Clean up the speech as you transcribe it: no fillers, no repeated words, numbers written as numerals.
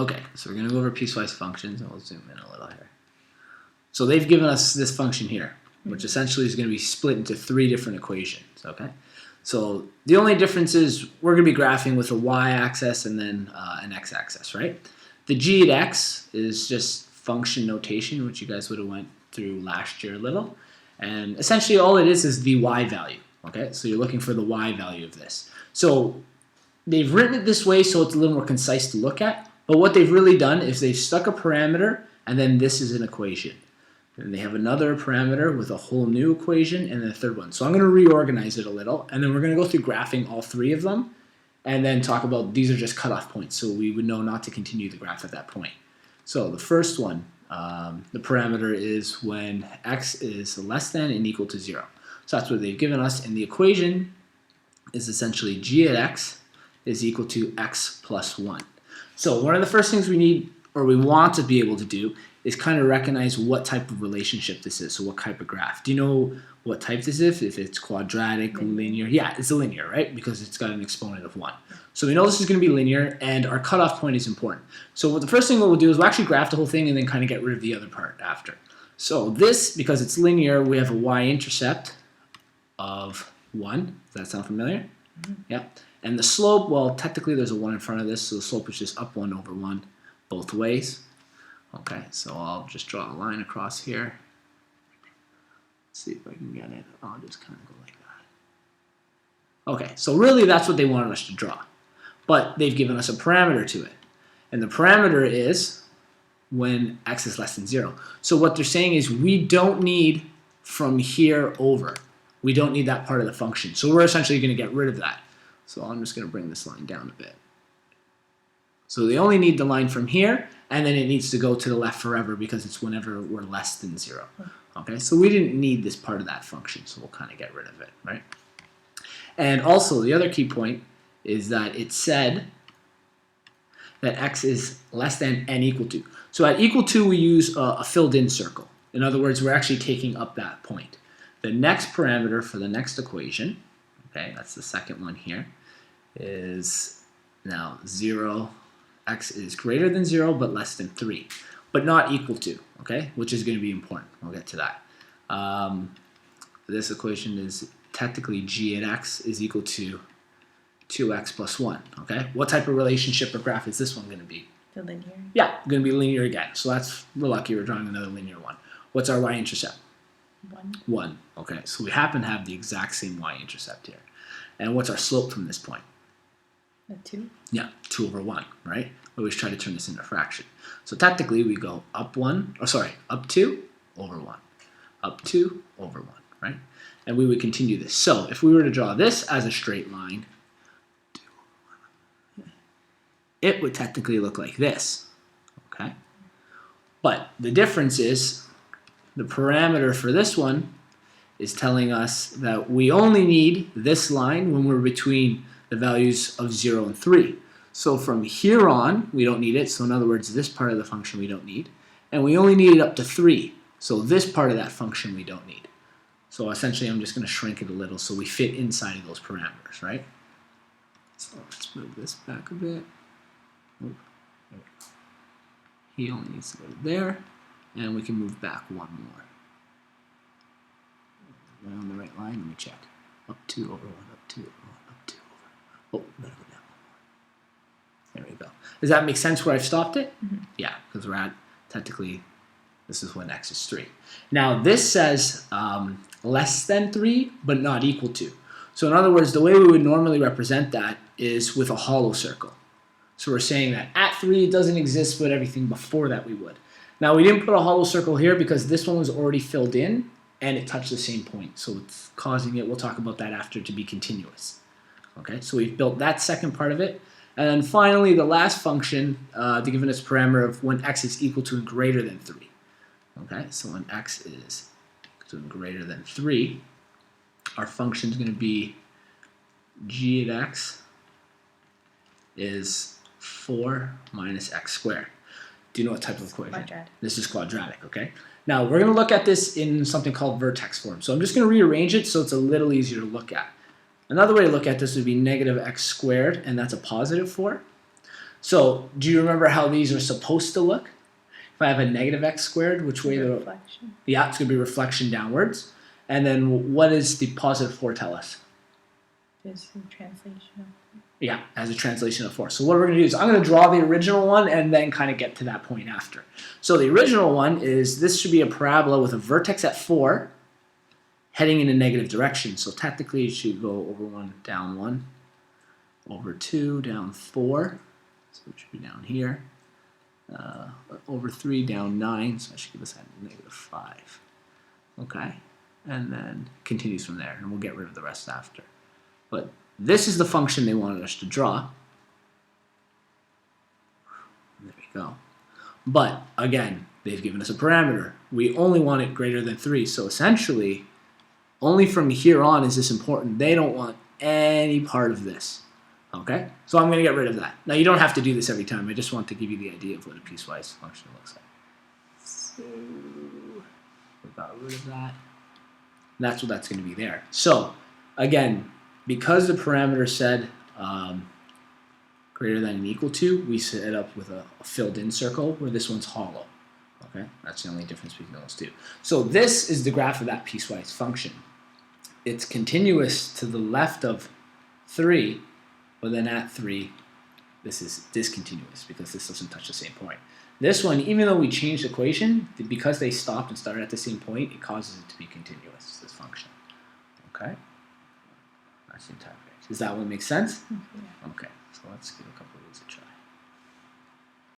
Okay, so we're going to go over piecewise functions, and we'll zoom in a little here. So they've given us this function here, which essentially is going to be split into 3 different equations, okay? So the only difference is we're going to be graphing with a y-axis and then an x-axis, right? The g at x is just function notation, which you guys would have went through last year a little. And essentially all it is the y value, okay? So you're looking for the y value of this. So they've written it this way so it's a little more concise to look at. But what they've really done is they've stuck a parameter, and then this is an equation. And they have another parameter with a whole new equation, and then a third one. So I'm going to reorganize it a little, and then we're going to go through graphing all 3 of them, and then talk about these are just cutoff points, so we would know not to continue the graph at that point. So the first one, the parameter is when x is less than and equal to 0. So that's what they've given us, and the equation is essentially g at x is equal to x plus 1. So one of the first things we need, or we want to be able to do, is kind of recognize what type of relationship this is, so what type of graph. Do you know what type this is? If it's quadratic, linear? Yeah, it's a linear, right? Because it's got an exponent of 1. So we know this is going to be linear, and our cutoff point is important. So the first thing we'll do is we'll actually graph the whole thing and then kind of get rid of the other part after. So this, because it's linear, we have a y-intercept of 1. Does that sound familiar? Yeah. And the slope, well, technically there's a 1 in front of this, so the slope is just up 1 over 1 both ways. Okay, so I'll just draw a line across here. Let's see if I can get it. I'll just kind of go like that. Okay, so really that's what they wanted us to draw. But they've given us a parameter to it. And the parameter is when x is less than 0. So what they're saying is we don't need from here over. We don't need that part of the function. So we're essentially going to get rid of that. So I'm just going to bring this line down a bit. So they only need the line from here, and then it needs to go to the left forever because it's whenever we're less than 0. Okay, so we didn't need this part of that function, so we'll kind of get rid of it, right? And also, the other key point is that it said that x is less than and equal to. So at equal to, we use a filled-in circle. In other words, we're actually taking up that point. The next parameter for the next equation, okay, that's the second one here, is now 0. X is greater than 0 but less than 3, but not equal to, okay, which is going to be important. We'll get to that. This equation is technically g at x is equal to 2x plus 1, okay? What type of relationship or graph is this one going to be? The linear. Yeah, going to be linear again. So we're lucky we're drawing another linear one. What's our y-intercept? 1. 1, okay, so we happen to have the exact same y-intercept here. And what's our slope from this point? 2. Yeah, 2 over 1, right? We always try to turn this into a fraction. So technically we go up 2 over 1. Up 2 over 1, right? And we would continue this. So if we were to draw this as a straight line, it would technically look like this, okay? But the difference is the parameter for this one is telling us that we only need this line when we're between the values of 0 and 3. So from here on, we don't need it. So in other words, this part of the function we don't need. And we only need it up to 3. So this part of that function we don't need. So essentially, I'm just going to shrink it a little so we fit inside of those parameters, right? So let's move this back a bit. Oop, there we go. He only needs to go there. And we can move back 1 more. Am I on the right line? Let me check. Up 2 over 1, up 2 over 1, up 2 over 1. Oh, better go down 1 more. There we go. Does that make sense where I've stopped it? Mm-hmm. Yeah, because we're at, technically, this is when x is 3. Now, this says less than 3, but not equal to. So in other words, the way we would normally represent that is with a hollow circle. So we're saying that at 3 it doesn't exist, but everything before that we would. Now, we didn't put a hollow circle here because this one was already filled in, and it touched the same point. So it's causing it, we'll talk about that after, to be continuous. Okay, so we've built that second part of it. And then finally, the last function, to give us a parameter of when x is equal to and greater than 3. Okay, so when x is equal to and greater than 3, our function is going to be g at x is 4 minus x squared. Do you know what type of equation? Quadratic. This is quadratic, okay? Now, we're going to look at this in something called vertex form. So I'm just going to rearrange it so it's a little easier to look at. Another way to look at this would be negative x squared, and that's a positive 4. So do you remember how these are supposed to look? If I have a negative x squared, which way the Reflection. yeah, it's going to be reflection downwards. And then what does the positive 4 tell us? Is the translation. Yeah, as a translation of 4. So what we're going to do is I'm going to draw the original one and then kind of get to that point after. So the original one is this should be a parabola with a vertex at 4 heading in a negative direction. So technically it should go over 1, down 1, over 2, down 4. So it should be down here. Over 3, down 9. So that should give us that negative 5. Okay. And then continues from there. And we'll get rid of the rest after. But this is the function they wanted us to draw. There we go. But again, they've given us a parameter. We only want it greater than 3. So essentially, only from here on is this important. They don't want any part of this. Okay? So I'm going to get rid of that. Now, you don't have to do this every time. I just want to give you the idea of what a piecewise function looks like. So we got rid of that. That's what that's going to be there. So again, because the parameter said greater than and equal to, we set it up with a filled in circle where this one's hollow. Okay, that's the only difference between those two. So this is the graph of that piecewise function. It's continuous to the left of 3, but then at 3, this is discontinuous because this doesn't touch the same point. This one, even though we changed the equation, because they stopped and started at the same point, it causes it to be continuous, this function. Okay? That's the entire page. Does that one make sense? Yeah. Okay, so let's give a couple